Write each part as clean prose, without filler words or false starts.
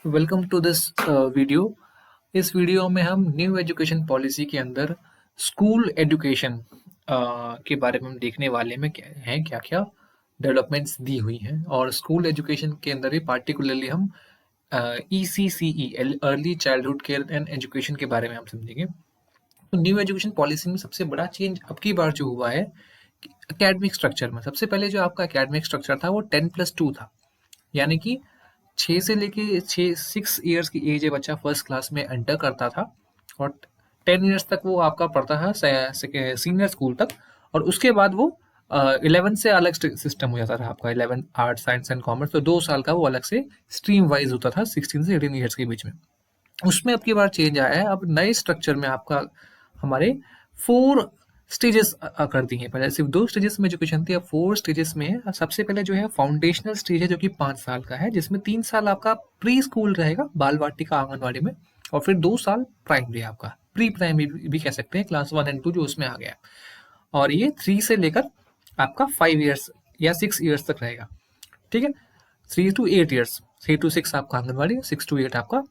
Welcome to this video. इस video में हम न्यू एजुकेशन पॉलिसी के अंदर स्कूल एजुकेशन के बारे में हम देखने वाले में क्या क्या डेवलपमेंट्स दी हुई हैं, और स्कूल एजुकेशन के अंदर भी पार्टिकुलरली हम ECCE early childhood care and education के बारे में हम समझेंगे। तो न्यू एजुकेशन पॉलिसी में सबसे बड़ा चेंज अब की बार जो हुआ है एकेडमिक स्ट्रक्चर में। सबसे पहले जो आपका एकेडमिक स्ट्रक्चर था वो 10+2 था, यानी कि 6 से लेके 6 ईयर्स की एज है बच्चा फर्स्ट क्लास में एंटर करता था, और 10 ईयर्स तक वो आपका पढ़ता था सीनियर स्कूल तक, और उसके बाद वो 11 से अलग सिस्टम हो जाता था आपका। 11 आर्ट्स साइंस एंड कॉमर्स, तो 2 साल का वो अलग से स्ट्रीम वाइज होता था 16 से 18 ईयर्स के बीच में। उसमें अब की बार चेंज आया है, अब नए स्ट्रक्चर में आपका हमारे 4 स्टेजेस कर दी हैं। पहले सिर्फ 2 स्टेजेस में एजुकेशन थी, अब 4 स्टेजेस में है। सबसे पहले जो है फाउंडेशनल स्टेज है, जो कि 5 साल का है, जिसमें 3 साल आपका प्री स्कूल रहेगा, बाल वाटिका आंगनवाड़ी में, और फिर 2 साल प्राइमरी आपका, प्री प्राइमरी भी कह सकते हैं, क्लास 1 एंड 2 जो उसमें आ गया है। और ये 3 से लेकर आपका 5 ईयर्स या 6 ईयर्स तक रहेगा। ठीक है, 3 to 8 ईयर्स, 3 to 6 आपका आंगनवाड़ी, 6 to 8 आपका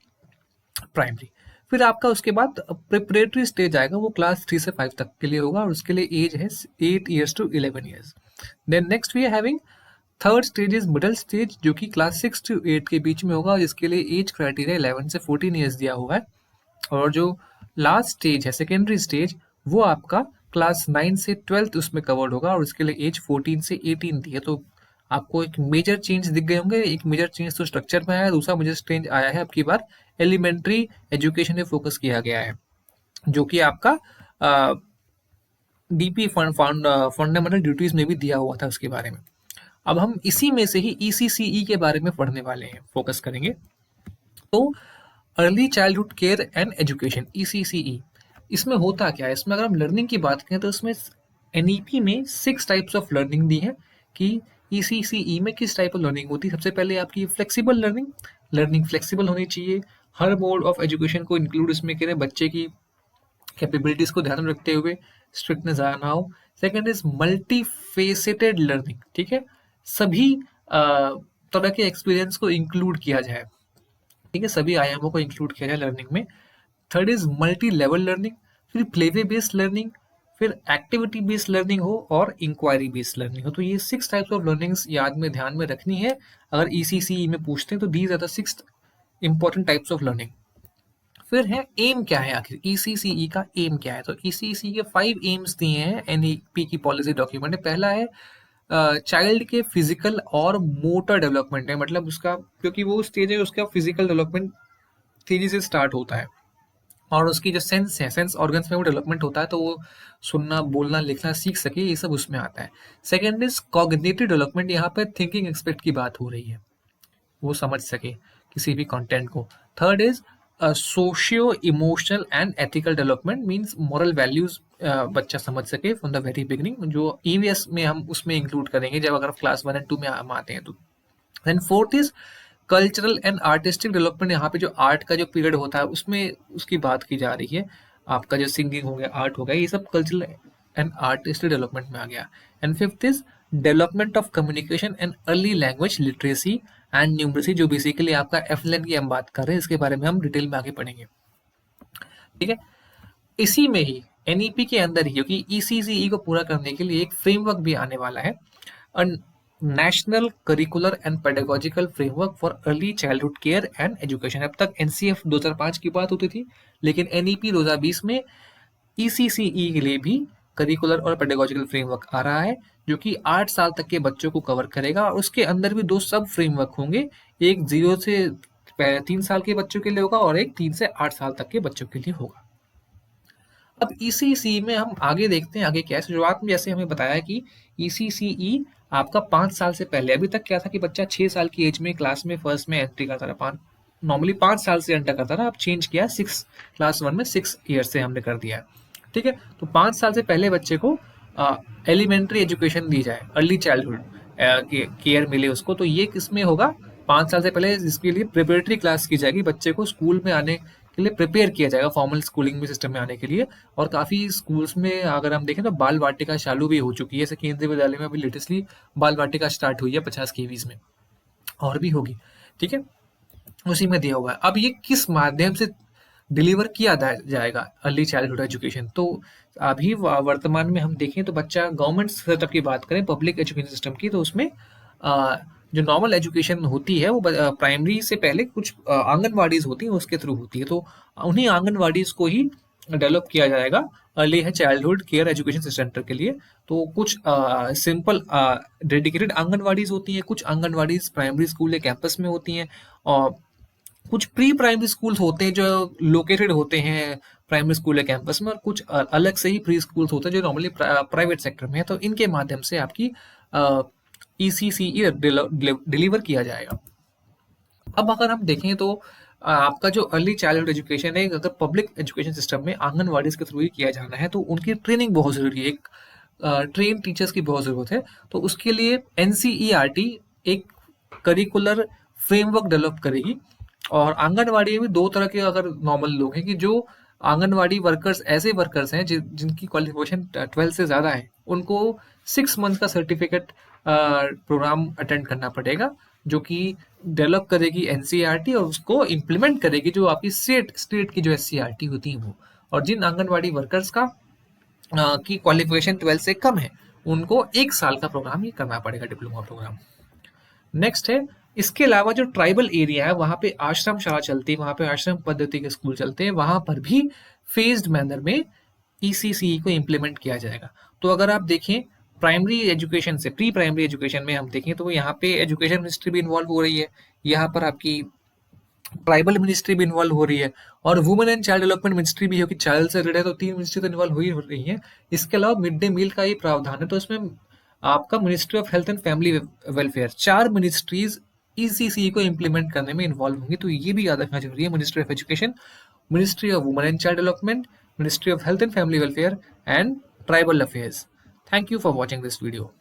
प्राइमरी। फिर आपका उसके बाद प्रिपरेटरी स्टेज आएगा, वो क्लास 3 से 5 तक के लिए होगा, और उसके लिए एज है 8 years to 11 years. Then next we are having third stage is middle stage, जो कि क्लास 6 to 8 के बीच में होगा, और इसके लिए एज क्राइटेरिया 11 से 14 ईयर्स दिया हुआ है। और जो लास्ट स्टेज है सेकेंडरी स्टेज, वो आपका क्लास 9 से 12th उसमें कवर्ड होगा, और उसके लिए एज 14 से 18 दी है। तो आपको एक मेजर चेंज दिख गए होंगे। एक मेजर चेंज तो स्ट्रक्चर में आया है, दूसरा मेजर चेंज आया है अब की बार एलिमेंट्री एजुकेशन में फोकस किया गया है, जो कि आपका डीपी फंडामेंटल ड्यूटीज में भी दिया हुआ था उसके बारे में। अब हम इसी में से ही ECCE के बारे में पढ़ने वाले हैं, फोकस करेंगे। तो early childhood care and education ECCE, इसमें होता क्या है? इसमें अगर हम लर्निंग की बात करें तो इसमें NEP में 6 टाइप्स ऑफ लर्निंग दी है कि ECCE में किस टाइप ऑफ लर्निंग होती है। सबसे पहले आपकी फ्लेक्सिबल लर्निंग, लर्निंग फ्लेक्सिबल होनी चाहिए, हर मोड ऑफ एजुकेशन को इंक्लूड इसमें करें, बच्चे की कैपेबिलिटीज को ध्यान में रखते हुए, स्ट्रिक्टनेस ज़्यादा ना हो। Second is multi faceted learning, ठीक है, सभी तरह के एक्सपीरियंस को इंक्लूड किया जाए, ठीक है, सभी आयामों को इंक्लूड किया जाए लर्निंग में। Third is multi level learning, फिर प्लेवे बेस्ड लर्निंग, फिर एक्टिविटी बेस्ड लर्निंग हो, और इंक्वायरी बेस्ड लर्निंग हो। तो ये 6 टाइप्स ऑफ लर्निंग्स याद में ध्यान में रखनी है। अगर ECCE में पूछते हैं तो these are the 6 important types of learning. फिर है एम क्या है, आखिर ECCE का एम क्या है? तो ECCE के 5 एम्स दिए हैं NEP की पॉलिसी डॉक्यूमेंट में। पहला है चाइल्ड के फिजिकल और मोटर डेवलपमेंट है, मतलब उसका, क्योंकि वो स्टेज है उसका फिजिकल डेवलपमेंट तेजी से स्टार्ट होता है, और उसकी जो सेंस है, सेंस ऑर्गन्स में वो डेवलपमेंट होता है, तो वो सुनना बोलना लिखना सीख सके, ये सब उसमें आता है। सेकेंड इज कॉग्निटिव डेवलपमेंट, यहाँ पे थिंकिंग एक्सपेक्ट की बात हो रही है, वो समझ सके किसी भी कंटेंट को। Third is socio emotional and ethical development, means moral values बच्चा समझ सके फ्रॉम द वेरी बिगिनिंग, जो EVS में हम उसमें इंक्लूड करेंगे जब अगर क्लास 1 एंड 2 में हम आते हैं तो। Then fourth is cultural and artistic development, यहाँ पे जो आर्ट का जो पीरियड होता है उसमें उसकी बात की जा रही है। आपका जो सिंगिंग हो गया, आर्ट हो गया, ये सब कल्चरल एंड आर्टिस्टिक डेवलपमेंट में आ गया। And fifth is development of communication and early language literacy and numeracy, जो बेसिकली आपका FLN की हम बात कर रहे हैं, इसके बारे में हम डिटेल में आगे पढ़ेंगे। ठीक है, इसी में ही NEP के अंदर ही, क्योंकि ECCE को पूरा करने के लिए एक फ्रेमवर्क भी आने वाला है, national curricular and pedagogical framework for early childhood care and education. अब तक NCF 2005 की बात होती थी, लेकिन NEP 2020 में ECCE के लिए भी करिकुलर और पेडागोजिकल फ्रेमवर्क आ रहा है, जो कि 8 साल तक के बच्चों को कवर करेगा, और उसके अंदर भी 2 सब फ्रेमवर्क होंगे, एक 0 से 3 साल के बच्चों के लिए होगा, और एक 3 से 8 साल तक के बच्चों के लिए होगा। अब ECCE में हम आगे देखते हैं आगे क्या है। शुरुआत में जैसे हमें बताया कि ECCE आपका 5 साल से पहले, अभी तक क्या था कि बच्चा 6 साल की एज में क्लास में फर्स्ट में एंट्री करता था, नॉर्मली 5 साल से एंटर करता था, अब चेंज किया 6, क्लास 1 में 6 ईयर से हमने कर दिया है। ठीक है, तो 5 साल से पहले बच्चे को एलिमेंट्री एजुकेशन दी जाए, अर्ली चाइल्डहुड केयर मिले उसको, तो ये किसमें होगा? 5 साल से पहले इसके लिए प्रिपरेटरी क्लास की जाएगी, बच्चे को स्कूल में आने के लिए प्रिपेयर किया जाएगा, फॉर्मल स्कूलिंग में सिस्टम में आने के लिए। और काफ़ी स्कूल्स में अगर हम देखें तो बाल वाटिका चालू भी हो चुकी है, जैसे केंद्रीय विद्यालय में अभी लेटेस्टली बाल वाटिका स्टार्ट हुई है 50 KVs में, और भी होगी। ठीक है, उसी में दिया हुआ है। अब ये किस माध्यम से डिलीवर किया जाएगा अर्ली चाइल्डहुड एजुकेशन, तो अभी वर्तमान में हम देखें तो बच्चा गवर्नमेंट सेटअप की बात करें, पब्लिक एजुकेशन सिस्टम की, तो उसमें जो नॉर्मल एजुकेशन होती है वो प्राइमरी से पहले कुछ आंगनवाड़ीज होती हैं उसके थ्रू होती है, तो उन्हीं आंगनवाड़ीज को ही डेवलप किया जाएगा अर्ली है चाइल्डहुड केयर एजुकेशन सेंटर के लिए। तो कुछ सिंपल डेडिकेटेड आंगनवाड़ीज होती हैं, कुछ आंगनवाड़ीज प्राइमरी स्कूल या कैंपस में होती हैं, और कुछ प्री प्राइमरी स्कूल्स होते हैं जो लोकेटेड होते हैं प्राइमरी स्कूल या कैंपस में, और कुछ अलग से ही प्री स्कूल्स होते हैं जो नॉर्मली प्राइवेट सेक्टर में है। तो इनके माध्यम से आपकी ECCE डिलीवर किया जाएगा। अब अगर हम देखें तो आपका जो अर्ली चाइल्डहुड एजुकेशन है, अगर पब्लिक एजुकेशन सिस्टम में आंगनवाड़ी के थ्रू ही किया जाना है तो उनकी ट्रेनिंग बहुत ज़रूरी है, एक ट्रेन टीचर्स की बहुत ज़रूरत है। तो उसके लिए NCERT एक करिकुलर फ्रेमवर्क डेवलप करेगी, और आंगनवाड़ी में भी दो तरह के अगर नॉर्मल लोग हैं कि जो आंगनवाड़ी वर्कर्स ऐसे वर्कर्स हैं जिनकी क्वालिफिकेशन 12 से ज़्यादा है, उनको 6 मंथ का सर्टिफिकेट प्रोग्राम अटेंड करना पड़ेगा, जो कि डेवलप करेगी NCERT और उसको इम्प्लीमेंट करेगी जो आपकी स्टेट की जो SCERT होती है वो। और जिन आंगनवाड़ी वर्कर्स का की क्वालिफिकेशन 12 से कम है, उनको 1 साल का प्रोग्राम ही करना पड़ेगा, डिप्लोमा प्रोग्राम। नेक्स्ट है, इसके अलावा जो ट्राइबल एरिया है वहाँ पे आश्रम शाला चलती है, वहाँ पे आश्रम पद्धति के स्कूल चलते हैं, वहाँ पर भी फेज्ड मैनर में ECCE को इम्प्लीमेंट किया जाएगा। तो अगर आप देखें प्राइमरी एजुकेशन से प्री प्राइमरी एजुकेशन में हम देखें तो यहाँ पे एजुकेशन मिनिस्ट्री भी इन्वॉल्व हो रही है, यहाँ पर आपकी ट्राइबल मिनिस्ट्री भी इन्वॉल्व हो रही है, और women and child development ministry भी है कि चाइल्ड से रिलेटेड है, तो 3 मिनिस्ट्री तो इन्वॉल्व हो रही है। इसके अलावा मिड डे मील का ये प्रावधान है, तो इसमें आपका ministry of health and family welfare, 4 ministries ECCE को इम्प्लीमेंट करने में इन्वॉल्व होंगी। तो ये भी याद रखना जरूरी है, ministry of education, ministry of women and child development, ministry of health and family welfare, and tribal affairs. Thank you for watching this video.